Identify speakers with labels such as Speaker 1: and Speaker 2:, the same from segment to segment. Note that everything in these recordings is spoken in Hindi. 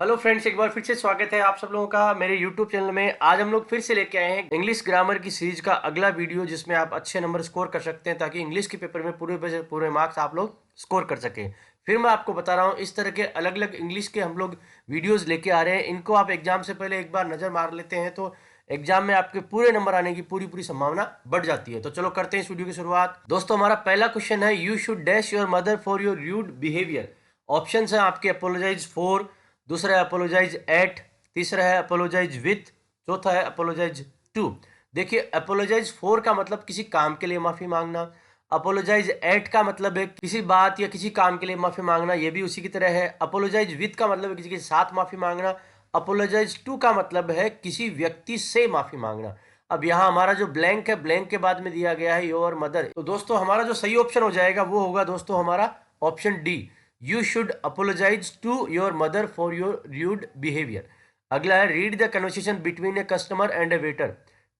Speaker 1: हेलो फ्रेंड्स, एक बार फिर से स्वागत है आप सब लोगों का मेरे यूट्यूब चैनल में। आज हम लोग फिर से लेके आए हैं इंग्लिश ग्रामर की सीरीज का अगला वीडियो, जिसमें आप अच्छे नंबर स्कोर कर सकते हैं ताकि इंग्लिश के पेपर में पूरे पूरे मार्क्स आप लोग स्कोर कर सकें। फिर मैं आपको बता रहा हूँ, इस तरह के अलग अलग इंग्लिश के हम लोग वीडियोज़ लेके आ रहे हैं। इनको आप एग्जाम से पहले एक बार नज़र मार लेते हैं तो एग्जाम में आपके पूरे नंबर आने की पूरी पूरी संभावना बढ़ जाती है। तो चलो करते हैं इस वीडियो की शुरुआत। दोस्तों, हमारा पहला क्वेश्चन है, you should dash your mother for your rude behaviour. Option है आपके, अपोलोजाइज फॉर, दूसरा है अपोलोजाइज एट, तीसरा है अपोलोजाइज विथ, चौथा है अपोलोजाइज टू। देखिए, अपोलोजाइज फॉर का मतलब किसी काम के लिए माफी मांगना, अपोलोजाइज एट का मतलब है किसी बात या किसी काम के लिए माफी मांगना, ये भी उसी की तरह है। अपोलोजाइज विथ का मतलब है किसी के साथ माफी मांगना। अपोलोजाइज टू का मतलब है किसी व्यक्ति से माफी मांगना। अब यहाँ हमारा जो ब्लैंक है, ब्लैंक के बाद में दिया गया है योर मदर, तो दोस्तों हमारा जो सही ऑप्शन हो जाएगा वो होगा दोस्तों हमारा option D, you should apologise to your mother for your rude behaviour. अगला है, read the conversation between a customer and a waiter,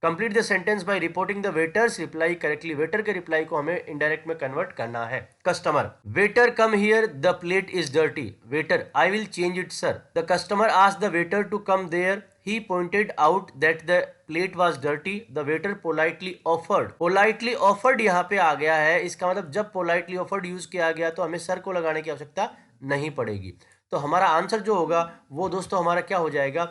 Speaker 1: complete the sentence by reporting the waiter's reply correctly. Waiter के रिप्लाई को हमें इनडायरेक्ट में कन्वर्ट करना है। Customer, waiter come here, the plate is dirty. Waiter, I will change it sir. The customer asked the waiter to come there, he pointed out that the plate was dirty, the waiter politely offered। politely offered यहाँ पे आ गया है, इसका मतलब जब politely offered यूज किया गया तो हमें सर को लगाने की आवश्यकता नहीं पड़ेगी। तो हमारा आंसर जो होगा वो दोस्तों हमारा क्या हो जाएगा,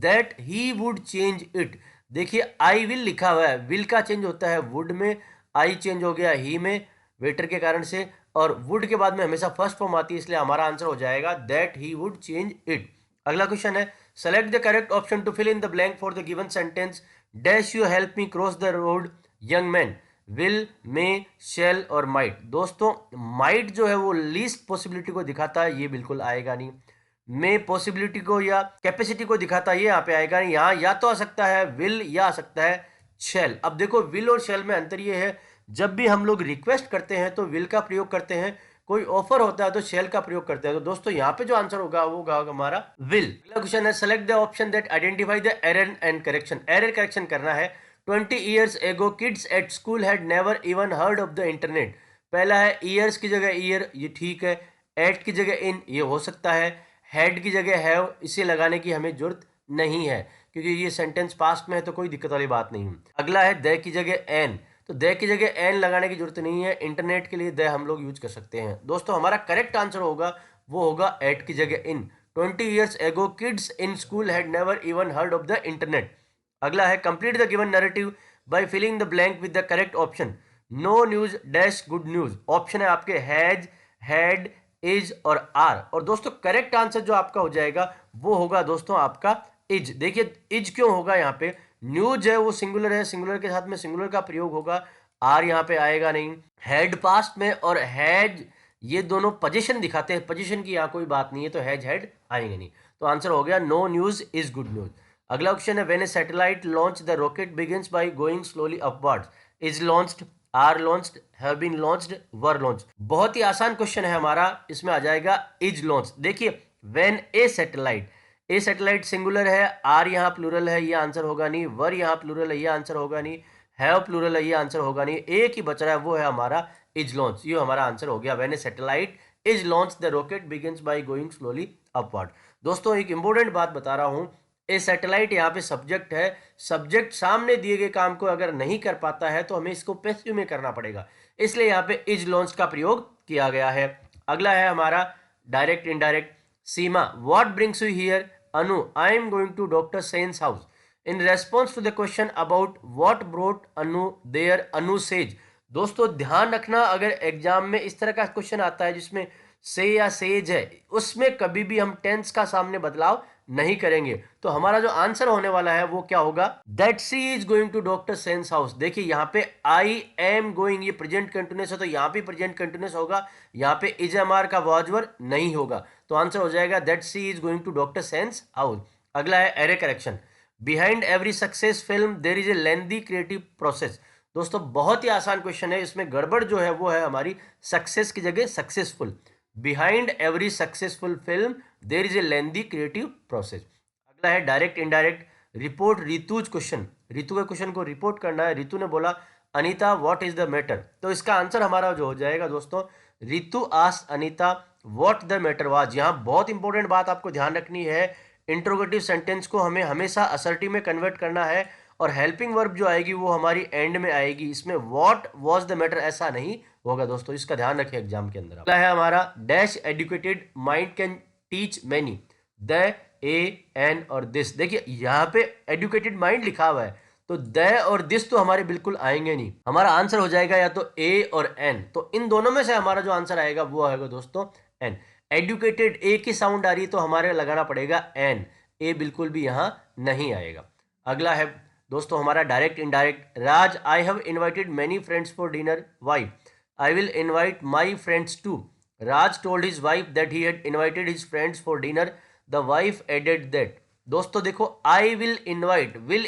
Speaker 1: that he would change it। देखिए, आई विल लिखा हुआ है, विल का चेंज होता है वुड में, आई चेंज हो गया ही में वेटर के कारण से, और वुड के बाद में हमेशा फर्स्ट फॉर्म आती है, इसलिए हमारा आंसर हो जाएगा that he would change it. अगला क्वेश्चन है, select the correct option to fill in the blank for the given sentence. Dash you help me cross the road young man, will, may, shall और माइट। दोस्तों, माइट जो है वो लीस्ट पॉसिबिलिटी को दिखाता है, ये बिल्कुल आएगा नहीं। मे पॉसिबिलिटी को या कैपेसिटी को दिखाता है, ये यहाँ पे आएगा नहीं। यहाँ या तो आ सकता है विल या आ सकता है शेल। अब देखो, विल और शेल में अंतर ये है, जब भी हम लोग रिक्वेस्ट करते हैं तो विल का प्रयोग करते हैं, कोई ऑफर होता है तो शेल का प्रयोग करते हैं। तो दोस्तों यहाँ पे जो आंसर होगा वो होगा हमारा विल। अगला क्वेश्चन है, select the option that identify the error and correction. Error correction करना है। 20 years ago kids at school had never even heard of the internet। पहला है ईयर्स की जगह ईयर, ये ठीक है। एट की जगह इन, ये हो सकता है। हैड की जगह हैव, इसे लगाने की हमें जरूरत नहीं है क्योंकि ये सेंटेंस पास्ट में है तो कोई दिक्कत वाली बात नहीं है। अगला है द की जगह एन, तो द की जगह एन लगाने की जरूरत नहीं है। इंटरनेट के लिए द हम लोग यूज कर सकते हैं। दोस्तों, हमारा करेक्ट आंसर होगा वो होगा एट की जगह इन। 20 years ago kids in school had never even heard of the internet। अगला है, complete the given narrative by filling the blank with the correct option. No news dash good news. Option है आपके हैज, हैड, इज और आर। और दोस्तों करेक्ट आंसर जो आपका हो जाएगा वो होगा दोस्तों आपका इज। देखिए, इज क्यों होगा यहाँ पे, न्यूज है वो सिंगुलर है, सिंगुलर के साथ में सिंगुलर का प्रयोग होगा, आर यहाँ पे आएगा नहीं। हैड पास्ट में और हैज, ये दोनों पोजीशन दिखाते हैं, पोजीशन की यहाँ कोई बात नहीं है, तो हैज हैड आएंगे नहीं। तो आंसर हो गया no news is good news. अगला क्वेश्चन है, when a satellite launch the rocket begins by going slowly upwards. Is launched, are launched, have been launched, were launched. बहुत ही आसान क्वेश्चन है हमारा, इसमें आ जाएगा इज लॉन्च। देखिए, when a satellite, a satellite singular है, आर यहाँ प्लूरल है, ये आंसर होगा नहीं। वर यहाँ प्लूरल है, ये आंसर होगा नहीं। हैव प्लूरल है, ये आंसर होगा नहीं। एक ही बच रहा है, वो है हमारा इज लॉन्च, ये हमारा आंसर हो गया। When a satellite is launch the rocket begins by going slowly upward. दोस्तों, एक इंपॉर्टेंट बात बता रहा हूं, ए सैटेलाइट यहाँ पे सब्जेक्ट है। सब्जेक्ट सामने दिए गए काम को अगर नहीं कर पाता है तो हमें इसको पैसिव में करना पड़ेगा, इसलिए यहाँ पे इज लॉन्च का प्रयोग किया गया है। अगला है हमारा direct indirect. Seema, what brings you here. Anu, I am going to doctor Sen's house. In response to the question about what brought Anu there, Anu says. दोस्तों ध्यान रखना, अगर एग्जाम में इस तरह का क्वेश्चन आता है जिसमें से या सेज है, उसमें कभी भी हम टेंस का सामने बदलाव नहीं करेंगे। तो हमारा जो आंसर होने वाला है वो क्या होगा, that she is going to doctor Sen's house. देखिए, यहाँ पे आई एम गोइंग, ये प्रेजेंट कंटिन्यूअस है तो यहाँ पे प्रेजेंट कंटिन्यूअस होगा, यहाँ पे इज एम आर का वॉजवर नहीं होगा। तो आंसर हो जाएगा that she is going to doctor Sen's house. अगला है error correction. Behind every success film there is a lengthy creative process. दोस्तों बहुत ही आसान क्वेश्चन है, इसमें गड़बड़ जो है वो है हमारी सक्सेस की जगह successful. Behind every successful film there is a lengthy creative process. अगला है direct indirect. Report Ritu's question, Ritu के क्वेश्चन को रिपोर्ट करना है। रितु ने बोला Anita what is the matter, तो इसका आंसर हमारा जो हो जाएगा दोस्तों, Ritu asked Anita what the matter was. यहाँ बहुत इंपॉर्टेंट बात आपको ध्यान रखनी है, इंट्रोगेटिव सेंटेंस को हमें हमेशा असर्टिव में कन्वर्ट करना है और हेल्पिंग वर्ब जो आएगी वो हमारी एंड में आएगी। इसमें व्हाट वाज द मैटर ऐसा नहीं होगा दोस्तों, इसका ध्यान रखें एग्जाम के अंदर। अगला है हमारा dash educated mind can teach many, the, a, an और दिस। देखिए यहाँ पे एजुकेटेड माइंड लिखा हुआ है, तो द और दिस तो हमारे बिल्कुल आएंगे नहीं। हमारा आंसर हो जाएगा या तो ए और एन, तो इन दोनों में से हमारा जो आंसर आएगा वो आएगा दोस्तों एन। एडुकेटेड ए की साउंड आ रही है तो हमारे लगाना पड़ेगा एन, ए बिल्कुल भी यहां नहीं आएगा। अगला है दोस्तों हमारा direct indirect. Raj, I have invited many friends for dinner, why, I will invite my friends too. Raj told his wife that he had invited his friends for dinner, the wife added that. दोस्तों देखो आई विल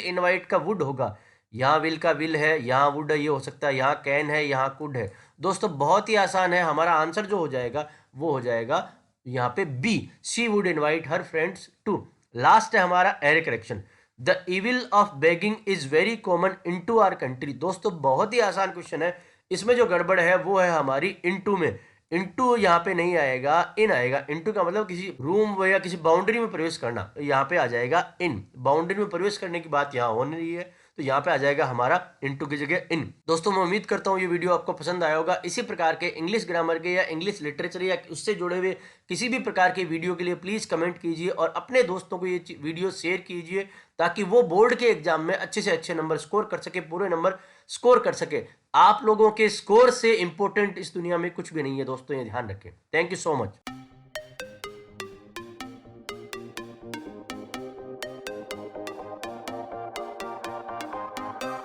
Speaker 1: इनवाइट का वुड होगा, यहाँ विल का विल है, यहाँ वुड है, ये हो सकता है, यहाँ कैन है, यहाँ कुड है। दोस्तों बहुत ही आसान है, हमारा आंसर जो हो जाएगा वो हो जाएगा यहाँ पे B, she would invite her friends too. Last है हमारा error correction, the evil of begging is very common in to our country. दोस्तों बहुत ही आसान क्वेश्चन है, इसमें जो गड़बड़ है वो है हमारी इनटू में। इनटू यहाँ पे नहीं आएगा, इन आएगा। इनटू का मतलब किसी रूम या किसी बाउंड्री में प्रवेश करना, यहाँ पे आ जाएगा इन। बाउंड्री में प्रवेश करने की बात यहाँ हो रही है, तो यहाँ पे आ जाएगा हमारा इनटू की जगह इन। दोस्तों मैं उम्मीद करता हूँ ये वीडियो आपको पसंद आया होगा। इसी प्रकार के इंग्लिश ग्रामर के या इंग्लिश लिटरेचर या उससे जुड़े हुए किसी भी प्रकार के वीडियो के लिए प्लीज कमेंट कीजिए और अपने दोस्तों को ये वीडियो शेयर कीजिए ताकि वो बोर्ड के एग्जाम में अच्छे से अच्छे नंबर स्कोर कर सके, पूरे नंबर स्कोर कर सके। आप लोगों के स्कोर से इंपॉर्टेंट इस दुनिया में कुछ भी नहीं है दोस्तों, ये ध्यान रखें। Thank you so much.